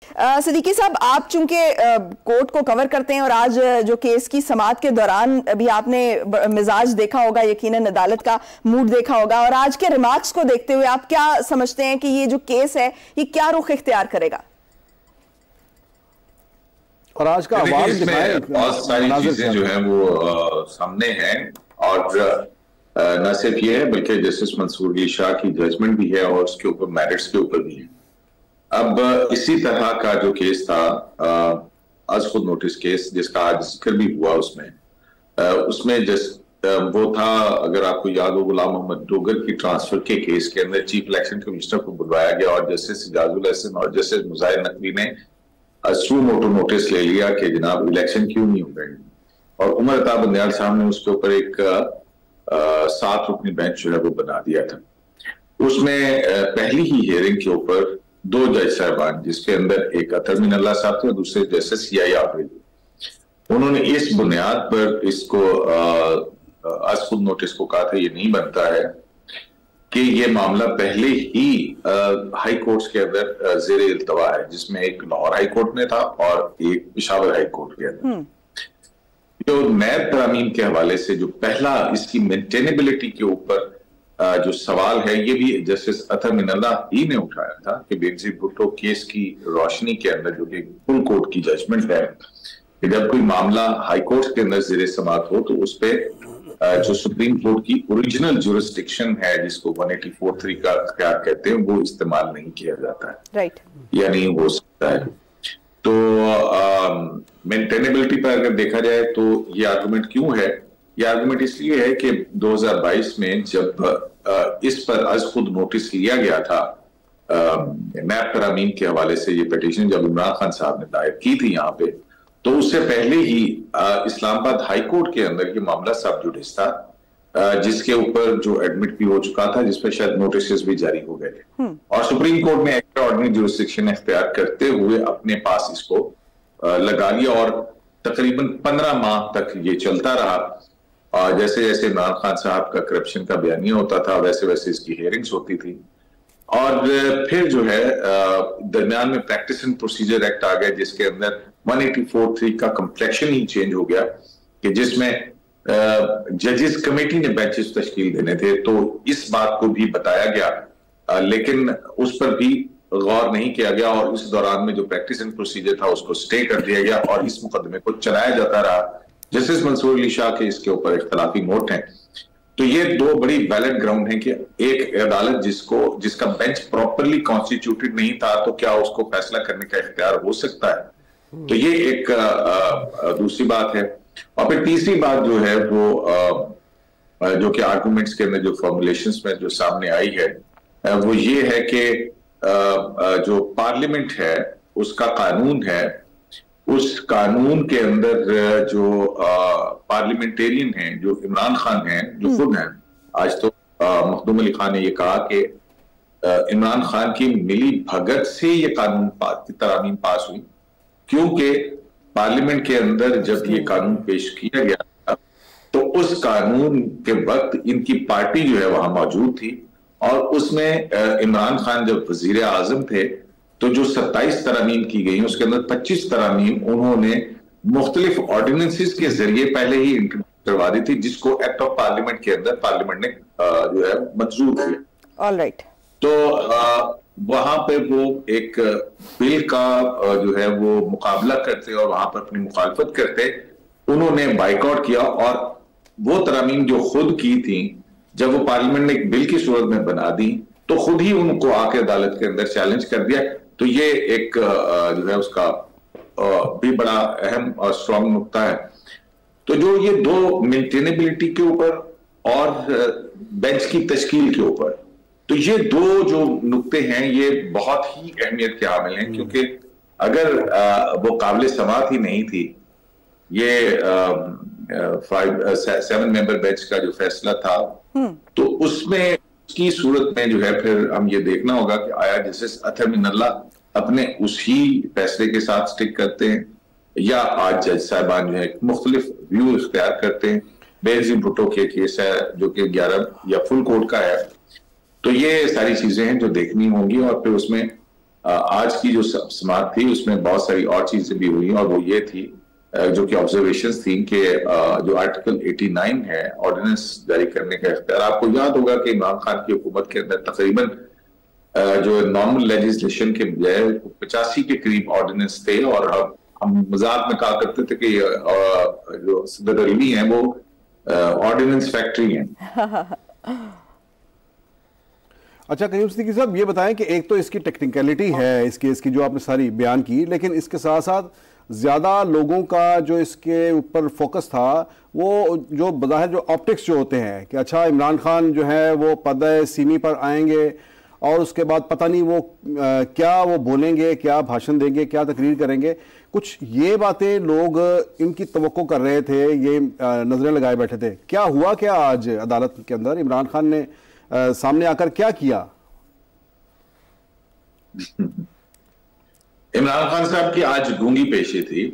सिद्दीकी साहब, आप चूंकि कोर्ट को कवर करते हैं और आज जो केस की समाअत के दौरान भी आपने मिजाज देखा होगा, यकीनन अदालत का मूड देखा होगा, और आज के रिमार्क्स को देखते हुए आप क्या समझते हैं कि ये जो केस है ये क्या रुख इख्तियार करेगा? और आज का आवाज बहुत सारी चीजें जो है वो सामने हैं, और न सिर्फ ये है बल्कि जस्टिस मंसूर अली शाह की जजमेंट भी है और उसके ऊपर मेरिट्स के ऊपर भी है। अब इसी तरह का जो केस था आज खुद नोटिस केस जिसका आज जिक्र भी हुआ, उसमें वो था, अगर आपको याद हो, गुलाम मोहम्मद डोगर की ट्रांसफर के केस के अंदर चीफ इलेक्शन कमिश्नर को बुलवाया गया और जस्टिस इजाजुल हसन और जस्टिस मुजाहिर नकवी ने सू मोटो नोटिस ले लिया कि जनाब इलेक्शन क्यों नहीं हो रहे, और उमर अता बंदयाल साहब ने उसके ऊपर एक 7 रुकनी बेंच जो है वो बना दिया था। उसमें पहली ही हियरिंग के ऊपर 2 जज साहबान, जिसके अंदर एक अतर मिनल्लाह साहब थे और दूसरे जस्टिस सीआई आफरीदी, उन्होंने इस बुनियाद पर इसको आज खुद नोटिस को कहा था ये नहीं बनता है कि ये मामला पहले ही हाई कोर्ट्स के अंदर जेर इल्तवा है, जिसमें एक लाहौर हाई कोर्ट में था और एक पेशावर हाई कोर्ट के अंदर। जो नैब तरामीम के हवाले से जो पहला इसकी मेंटेनेबिलिटी के ऊपर जो सवाल है, ये भी जस्टिस अतर मिनल्लाह ही ने उठाया था कि बेनजीर भुट्टो केस की रोशनी के अंदर, जो कि फुल कोर्ट की जजमेंट है, कि जब कोई मामला हाई कोर्ट के अंदर जेर समाअत हो तो उस पर जो सुप्रीम कोर्ट की ओरिजिनल जुरिस्डिक्शन है, जिसको 184(3) का अख्तियार कहते हैं, वो इस्तेमाल नहीं किया जाता है, राइट, या नहीं हो सकता है। तो मेंटेनेबिलिटी पर अगर देखा जाए तो ये आर्गुमेंट क्यों है? ये आर्गुमेंट इसलिए है कि 2022 में जब इस पर आज खुद नोटिस लिया गया था नैब तरामीम के हवाले से, ये पिटीशन जब इमरान खान साहब ने दायर की थी यहाँ पे, तो उससे पहले ही इस्लामाबाद हाई कोर्ट के अंदर ये मामला सब जुडिस था, जिसके ऊपर जो एडमिट भी हो चुका था, जिसपे शायद नोटिस भी जारी हो गए थे, और सुप्रीम कोर्ट ने एक्स्ट्राऑर्डिनरी जुरिस्डिक्शन इख्तियार करते हुए अपने पास इसको लगा लिया, और तकरीबन 15 माह तक ये चलता रहा। जैसे जैसे इमरान खान साहब का करप्शन का बयानिया होता था, वैसे वैसे इसकी हियरिंग्स होती थी, और फिर जो है दरमियान में प्रैक्टिस एंड प्रोसीजर एक्ट आ गया, जिसके अंदर 184(3) का कम्प्लेक्शन ही चेंज हो गया, कि जिसमें जजेस कमेटी ने बेंचेस तश्कील देने थे। तो इस बात को भी बताया गया, लेकिन उस पर भी गौर नहीं किया गया, और इस दौरान में जो प्रैक्टिस एंड प्रोसीजर था उसको स्टे कर दिया गया और इस मुकदमे को चलाया जाता रहा। जस्टिस मंसूर अली शाह के इसके ऊपर इख्तलाफी नोट हैं। तो ये 2 बड़ी वैलिड ग्राउंड हैं कि एक अदालत जिसका बेंच प्रॉपरली कॉन्स्टिट्यूटेड नहीं था, तो क्या उसको फैसला करने का इख्तियार हो सकता है। तो ये एक दूसरी बात है। और फिर तीसरी बात जो है वो जो कि आर्गुमेंट्स के अंदर जो फॉर्मुलेशंस में जो सामने आई है, वो ये है कि जो पार्लियामेंट है उसका कानून है, उस कानून के अंदर जो पार्लियामेंटेरियन हैं, जो इमरान खान हैं, जो खुद हैं, आज तो मखदूम अली खान ने ये कहा कि इमरान खान की मिली भगत से ये कानून तरामीम पास हुई, क्योंकि पार्लियामेंट के अंदर जब ये कानून पेश किया गया था तो उस कानून के वक्त इनकी पार्टी जो है वहां मौजूद थी, और उसमें इमरान खान जब वजीर आजम थे तो जो 27 तरामीम की गई उसके अंदर 25 तरामीम उन्होंने मुख्तलिफ ऑर्डिनेंसेस के जरिए पहले ही इंट्रोड्यूस करवा दी थी, जिसको एक्ट ऑफ पार्लियामेंट के अंदर पार्लियामेंट ने जो है मंजूर किया। ऑलराइट। तो वहां पे वो एक बिल का जो है वो मुकाबला करते और वहां पर अपनी मुखालफत करते, उन्होंने बाइकआउट किया, और वो तरामीम जो खुद की थी, जब वो पार्लियामेंट ने एक बिल की सूरत में बना दी तो खुद ही उनको आके अदालत के अंदर चैलेंज कर दिया। तो ये एक जो है उसका भी बड़ा अहम और स्ट्रॉन्ग नुक्ता है। तो जो ये 2 मेंटेनेबिलिटी के ऊपर और बेंच की तश्कील के ऊपर, तो ये 2 जो नुक्ते हैं ये बहुत ही अहमियत के हामिल हैं, क्योंकि अगर वो काबिल समाअत ही नहीं थी, ये 7 मेंबर बेंच का जो फैसला था, तो उसमें की सूरत में जो है फिर हम ये देखना होगा कि आया जस्टिस अतर मिनल्लाह अपने उसी फैसले के साथ स्टिक करते हैं, या आज जज साहबान जो है मुख्तलिफ व्यू इख्तियार करते हैं। बेनजीर भुट्टो के केस है जो कि 11 या फुल कोर्ट का है। तो ये सारी चीजें हैं जो देखनी होंगी, और फिर उसमें आज की जो समाअत थी उसमें बहुत सारी और चीजें भी हुई और वो ये थी जो कि ऑब्जर्वेशंस थी कि जो आर्टिकल 89 है ऑर्डिनेंस जारी करने का इख्तियार, आपको याद होगा कि इमरान खान की हुकूमत के अंदर तकरीबन जो नॉर्मल लेजिस्लेशन के बजाय 85 के करीब ऑर्डिनेंस थे और हम मजाक में कहा करते थे कि जो सदर अलवी हैं वो ऑर्डिनेंस फैक्ट्री हैं। अच्छा करीम सिद्दीकी साहब, ये बताएं कि एक तो इसकी टेक्निकलिटी है इस केस की जो आपने सारी बयान की, लेकिन इसके साथ साथ ज़्यादा लोगों का जो इसके ऊपर फोकस था वो जो बज़ाहिर जो ऑप्टिक्स जो होते हैं कि अच्छा इमरान खान जो है वो पर्दा सीमी पर आएंगे और उसके बाद पता नहीं वो क्या वो बोलेंगे, क्या भाषण देंगे, क्या तकरीर करेंगे, कुछ ये बातें लोग इनकी तवक्को कर रहे थे, ये नजरें लगाए बैठे थे। क्या हुआ क्या आज अदालत के अंदर? इमरान खान ने सामने आकर क्या किया? इमरान खान साहब की आज गूंगी पेशी थी।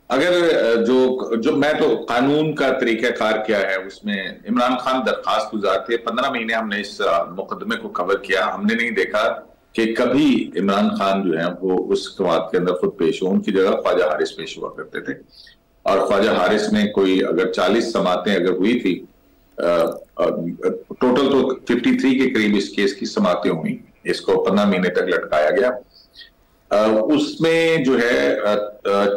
अगर जो मैं तो कानून का तरीकाकार क्या है उसमें इमरान खान दरखास्त गुजारते 15 महीने हमने इस मुकदमे को कवर किया, हमने नहीं देखा कि कभी इमरान खान जो है वो उस समाअत के अंदर खुद पेश हो। उनकी जगह ख्वाजा हारिस पेश हुआ करते थे और ख्वाजा हारिस में कोई अगर 40 समाअतें अगर हुई थी, टोटल तो 53 के करीब इस केस की समाअतें हुई, इसको 15 महीने तक लटकाया गया। उसमें जो है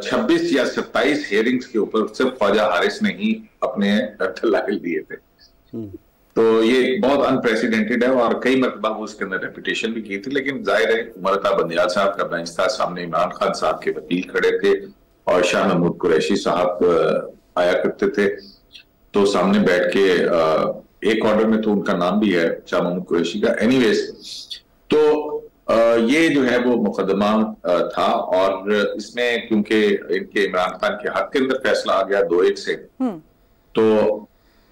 26 या 27 हेयरिंग्स के ऊपर सिर्फ ख्वाजा हारिस ने ही अपने दलाइल दिए थे। तो ये बहुत अनप्रेसिडेंटेड है और कई मरतबा वो उसके अंदर रेपुटेशन भी की थी, लेकिन जाहिर है उमर बंदियाल साहब का बेंच था, सामने इमरान खान साहब के वकील खड़े थे और शाह महमूद कुरैशी साहब आया करते थे, तो सामने बैठ के एक ऑर्डर में तो उनका नाम भी है शाह महमूद कुरैशी का। एनीवेज, तो ये जो है वो मुकदमा था और इसमें क्योंकि इनके इमरान खान के हक के अंदर फैसला आ गया 2-1 से, तो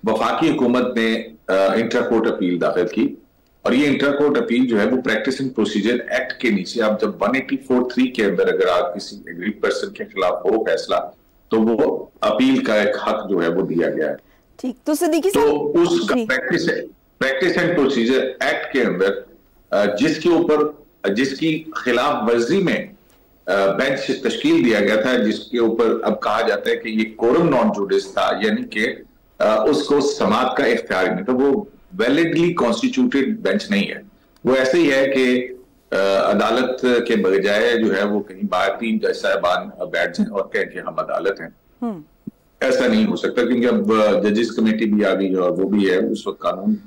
वफाकी हुकूमत ने इंटर कोर्ट अपील दाखिल की और ये इंटर कोर्ट अपील जो है वो प्रैक्टिस एंड प्रोसीजर एक्ट के नीचे, आप जब 184(3) के अंदर अगर आप किसी एग्रीड पर्सन के खिलाफ हो फैसला तो वो अपील का एक हक जो है वो दिया गया है। ठीक, तो सिद्दीकी साहब, तो उस प्रैक्टिस एंड प्रोसीजर एक्ट के अंदर जिसकी खिलाफ वर्जी में बेंच तश्कील दिया गया था, जिसके ऊपर अब कहा जाता है कि ये कोरम नॉन जुडिस था, यानी कि उसको समाअत का इख्तियार नहीं, तो वो वैलिडली कॉन्स्टिट्यूटेड बेंच नहीं है। वो ऐसे ही है कि अदालत के बजाय जो है वो कहीं बाहर 3 जज साहबान बैठ जाए और कहें कि हम अदालत हैं। ऐसा नहीं हो सकता क्योंकि अब जजेस कमेटी भी आ गई और वो भी है, उस वक्त कानून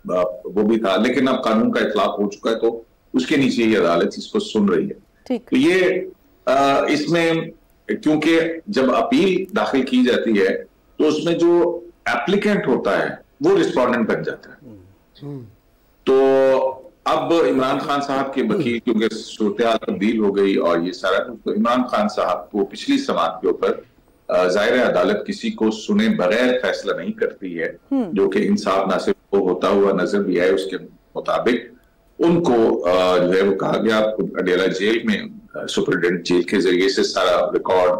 वो भी था, लेकिन अब कानून का इतलाक हो चुका है तो उसके नीचे ही अदालत इसको सुन रही है। तो ये इसमें क्योंकि जब अपील दाखिल की जाती है तो उसमें जो एप्लीकेंट होता है वो रिस्पोंडेंट बन जाता है। तो अब इमरान खान साहब के वकील क्योंकि सूरत-ए-हाल तब्दील हो गई और ये सारा कुछ, तो इमरान खान साहब को पिछली समाअत के ऊपर जाहिर है अदालत किसी को सुने बगैर फैसला नहीं करती है, जो कि इंसाफ ना सिर्फ वो होता हुआ नजर भी आए, उसके मुताबिक उनको जो है वो कहा गया अडेला जेल में सुपरिटेंडेंट जेल के जरिए से सारा रिकॉर्ड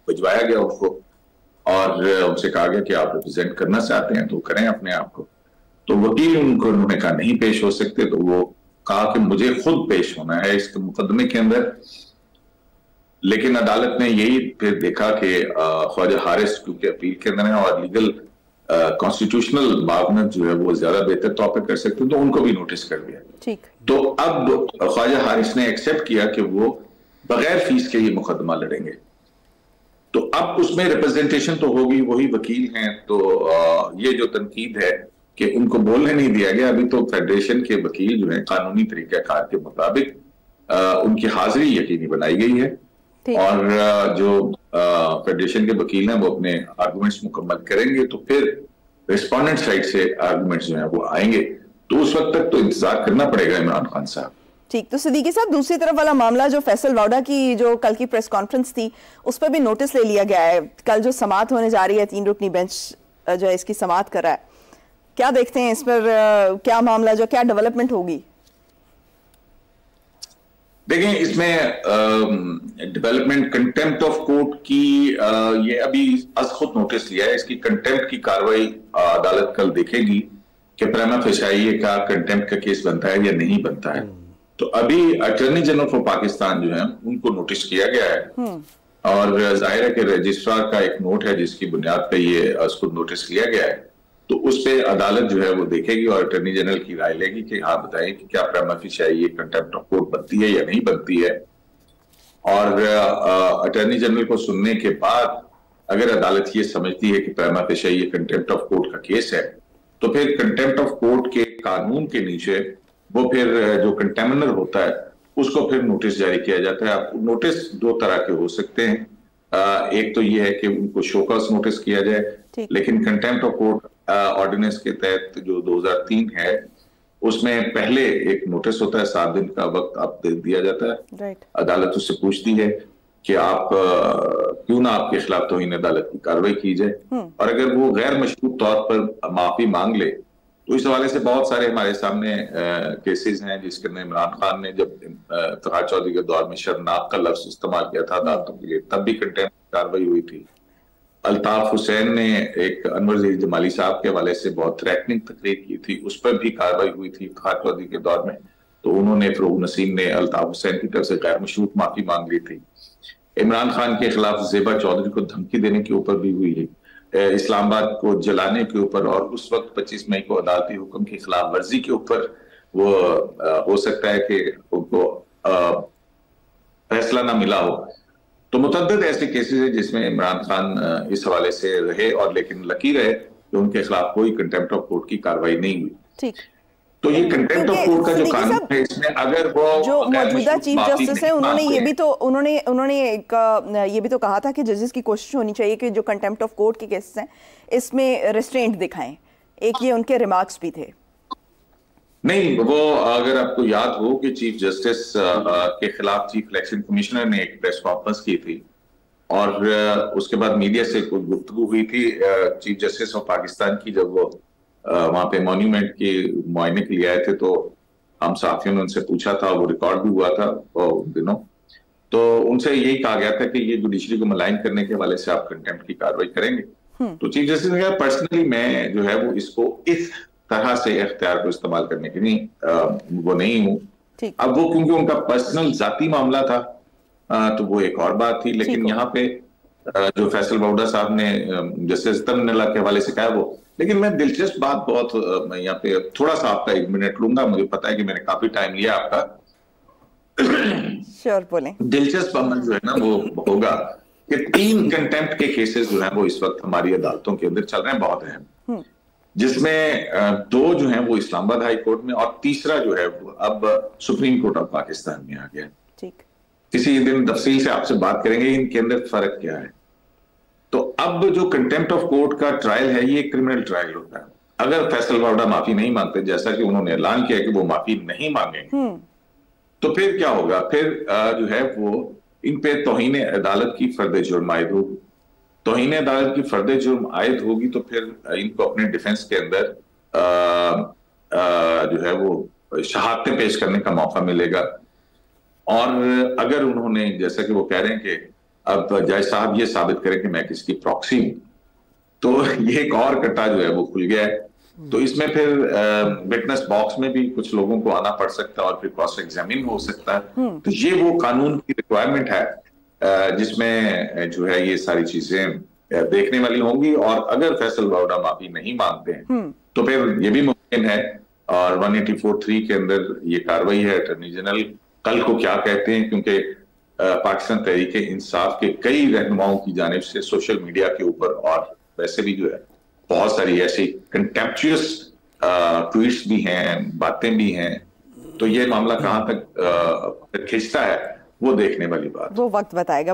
भिजवाया गया उनको और उनसे कहा गया कि आप रिप्रेजेंट करना चाहते हैं तो करें अपने आप को। तो वकील उन्होंने कहा नहीं पेश हो सकते, तो वो कहा कि मुझे खुद पेश होना है इस मुकदमे के अंदर। लेकिन अदालत ने यही फिर देखा कि ख्वाजा हारिस क्योंकि अपील के अंदर है और लीगल कॉन्स्टिट्यूशनल मामला जो है वो ज्यादा बेहतर तौर पर कर सकते हैं, तो उनको भी नोटिस कर दिया। ठीक। तो अब ख्वाजा हारिस ने एक्सेप्ट किया कि वो बगैर फीस के ये मुकदमा लड़ेंगे। तो अब उसमें रिप्रेजेंटेशन तो होगी, वही वकील हैं, तो ये जो तनकीद है कि उनको बोलने नहीं दिया गया, अभी तो फेडरेशन के वकील जो है कानूनी तरीकाकार के मुताबिक उनकी हाजिरी यकीनी बनाई गई है और जो फेडरेशन के वकील हैं वो अपने आर्गुमेंट्स मुकम्मल करेंगे तो फिर रिस्पोंडेंट साइड से आर्गुमेंट्स जो है वो आएंगे, तो उस वक्त तक तो इंतजार करना पड़ेगा इमरान खान साहब। ठीक, तो सिद्दीकी साहब, दूसरी तरफ वाला मामला जो फैसल वाडा की जो कल की प्रेस कॉन्फ्रेंस थी उस पर भी नोटिस ले लिया गया है। कल जो समाअत होने जा रही है 3 रुकनी बेंच जो है इसकी समाअत कर रहा है, क्या देखते हैं इस पर, क्या मामला जो क्या डेवलपमेंट होगी? देखें, इसमें डेवलपमेंट कंटेम्प्ट ऑफ कोर्ट की ये अभी आज खुद नोटिस लिया है, इसकी कंटेम्प्ट की कार्रवाई अदालत कल देखेगी कि प्रेमा फेशाई का कंटेम्प्ट का केस बनता है या नहीं बनता है। तो अभी अटॉर्नी जनरल फॉर पाकिस्तान जो है उनको नोटिस किया गया है और जाहिर है कि रजिस्ट्रार का एक नोट है जिसकी बुनियाद पे ये उसको नोटिस किया गया है। तो उस पे अदालत जो है वो देखेगी और अटॉर्नी जनरल की राय लेगी कि हाँ बताएं कि क्या प्रेमा फेशाई ये कंटेम्प्ट ऑफ कोर्ट बनती है या नहीं बनती है। और अटॉर्नी जनरल को सुनने के बाद अगर अदालत ये समझती है कि प्रेमा फेशाई ये कंटेम्प्ट ऑफ कोर्ट का केस है तो फिर कंटेम्प्ट ऑफ कोर्ट के कानून के नीचे वो फिर जो कंटेमनर होता है उसको फिर नोटिस जारी किया जाता है। नोटिस दो तरह के हो सकते हैं, एक तो ये है कि उनको शोकॉज नोटिस किया जाए, लेकिन कंटेम्प्ट ऑफ कोर्ट ऑर्डिनेंस के तहत जो 2003 है उसमें पहले एक नोटिस होता है, 7 दिन का वक्त आप दिया जाता है। अदालत उससे पूछती है कि आप क्यों ना आपके खिलाफ तौहीन अदालत की कार्रवाई की जाए, और अगर वो गैर मशरूत तौर पर माफी मांग ले तो इस हवाले से बहुत सारे हमारे सामने केसेस हैं जिसके अंदर इमरान खान ने जब इफ्तिखार चौधरी के दौर में शर्मनाक का लफ्ज इस्तेमाल किया था अदालतों के लिए तब भी कंटेम्प्ट कार्रवाई हुई थी। अल्ताफ हुसैन ने एक अनवर ज़हीर जमाली साहब के हवाले से बहुत थ्रेटनिंग तकरीर की थी, उस पर भी कार्रवाई हुई थी इफ्तिखार चौधरी के दौर में, तो उन्होंने फरूग नसीम ने अल्ताफ हुसैन की तरफ से गैर मशरूत माफी मांग ली थी। इमरान खान के खिलाफ ज़ेबा चौधरी को धमकी देने के ऊपर भी हुई है, इस्लामाबाद को जलाने के ऊपर, और उस वक्त 25 मई को अदालती हुक्म की खिलाफ वर्जी के ऊपर वो हो सकता है कि उनको फैसला ना मिला हो। तो मुतअद्दिद ऐसे केसेस है जिसमें इमरान खान इस हवाले से रहे और लेकिन लकीर है कि उनके खिलाफ कोई कंटेम्प्ट ऑफ कोर्ट की कार्रवाई नहीं हुई। ठीक, तो ये कंटेम्प्ट ऑफ कोर्ट का जो कानून है इसमें अगर वो जो मौजूदा चीफ जस्टिस है उन्होंने ये भी तो उन्होंने एक ये भी तो कहा था कि जजेस की कोशिश होनी चाहिए कि जो कंटेम्प्ट ऑफ कोर्ट के केसेस हैं इसमें रेस्ट्रेंट दिखाएं, एक ये उनके रिमार्क्स भी थे। नहीं, वो अगर आपको याद हो कि चीफ जस्टिस के खिलाफ चीफ इलेक्शन कमिश्नर ने एक प्रेस कॉन्फ्रेंस की थी और उसके बाद मीडिया से कोई गुफ्तगू हुई थी चीफ जस्टिस ऑफ पाकिस्तान की, जब वो वहां पे मॉन्यूमेंट के मुआयने के लिए आए थे तो हम सहाफियों ने उनसे पूछा था, वो रिकॉर्ड भी हुआ था उन दिनों, तो उनसे यही कहा गया था कि ये जुडिशरी को मलाइन करने के हवाले से आप कंटेम्प्ट की कार्रवाई करेंगे। तो चीफ जस्टिस ने कहा पर्सनली मैं जो है वो इसको इस तरह से इख्तियार को इस्तेमाल करने के लिए वो नहीं हूँ। अब वो क्योंकि उनका पर्सनल जाती मामला था तो वो एक और बात थी, लेकिन यहाँ पे जो फैसल बाउडा साहब ने जस्टिस तमन्ना के हवाले से कहा वो, लेकिन मैं दिलचस्प बात बहुत मैं यहाँ पे थोड़ा सा आपका 1 मिनट लूंगा, मुझे पता है कि मैंने काफी टाइम लिया आपका। श्योर बोलें। दिलचस्प अमल जो है ना वो होगा कि 3 कंटेम्प्ट के केसेस जो है वो इस वक्त हमारी अदालतों के अंदर चल रहे हैं, बहुत अहम, जिसमें 2 जो है वो इस्लामाबाद हाई कोर्ट में और तीसरा जो है वो अब सुप्रीम कोर्ट ऑफ पाकिस्तान में आ गया। ठीक, किसी दिन तफसील से आपसे बात करेंगे इनके अंदर फर्क क्या है। तो अब जो कंटेम्प्ट ऑफ कोर्ट का ट्रायल है ये क्रिमिनल ट्रायल होता है। अगर फैसल बाउडा माफी नहीं मांगते, जैसा कि उन्होंने ऐलान किया कि वो माफी नहीं मांगेंगे, तो फिर क्या होगा, फिर जो है वो इन पे तौहीन अदालत की फर्द जुर्म आयद होगी। तौहीन अदालत की फर्द जुर्म आयद होगी तो फिर इनको अपने डिफेंस के अंदर जो है वो शहादतें पेश करने का मौका मिलेगा। और अगर उन्होंने, जैसा कि वो कह रहे हैं कि अब जज साहब ये साबित करें कि मैं किसकी प्रॉक्सी हूं, तो ये एक और कट्टा जो है वो खुल गया है। तो इसमें फिर विटनेस बॉक्स में भी कुछ लोगों को आना पड़ सकता है और फिर क्रॉस एग्जामिन हो सकता है। तो ये वो कानून की रिक्वायरमेंट है जिसमें जो है ये सारी चीजें देखने वाली होंगी। और अगर फैसल बाउडा माफी नहीं मांगते हैं तो फिर ये भी मुमकिन है, और 184(3) के अंदर ये कार्रवाई है। अटॉर्नी जनरल कल को क्या कहते हैं, क्योंकि पाकिस्तान तहरीक इंसाफ के कई रहनुमाओं की जानिब से सोशल मीडिया के ऊपर और वैसे भी जो है बहुत सारी ऐसी कंटेम्प्चुअस ट्वीट्स भी हैं, बातें भी हैं, तो ये मामला कहां तक खिंचता है वो देखने वाली बात, वो वक्त बताएगा।